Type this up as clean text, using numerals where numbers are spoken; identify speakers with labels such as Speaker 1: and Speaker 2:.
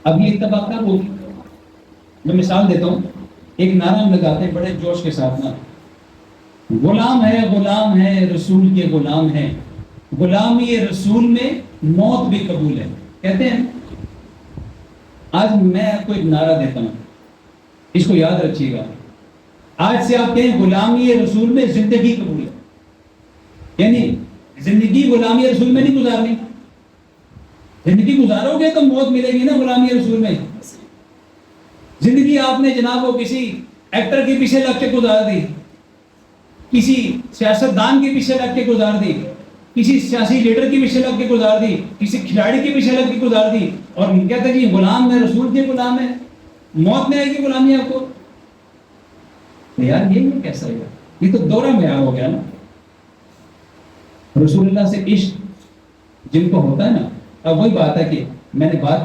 Speaker 1: اب یہ اتفاق کب ہوگی؟ میں مثال دیتا ہوں، ایک نعرہ ہم لگاتے ہیں بڑے جوش کے ساتھ نا، غلام ہے رسول کے غلام ہے، غلامی رسول میں موت بھی قبول ہے، کہتے ہیں۔ آج میں آپ کو ایک نعرہ دیتا ہوں، اس کو یاد رکھیے گا، آج سے آپ کہیں غلامی رسول میں زندگی قبول ہے، یعنی زندگی غلامی رسول میں نہیں گزارنی، زندگی گزارو گے تو موت ملے گی نا غلامی رسول میں۔ زندگی آپ نے جناب وہ کسی ایکٹر کے پیچھے لگ کے گزار دی، کسی سیاستدان کے پیچھے لگ کے گزار دی، کسی سیاسی لیڈر کے پیچھے لگ کے گزار دی، کسی کھلاڑی کے پیچھے لگ کے گزار دی، اور کہتے ہیں جی غلام ہے رسول کے غلام ہے، موت میں آئے گی غلامی آپ کو۔ یار یہ کیسا ہے؟ یہ تو دورہ معیار ہو گیا نا۔ رسول اللہ سے عشق جن کو ہوتا ہے نا، اب وہی بات ہے کہ میں نے بات کی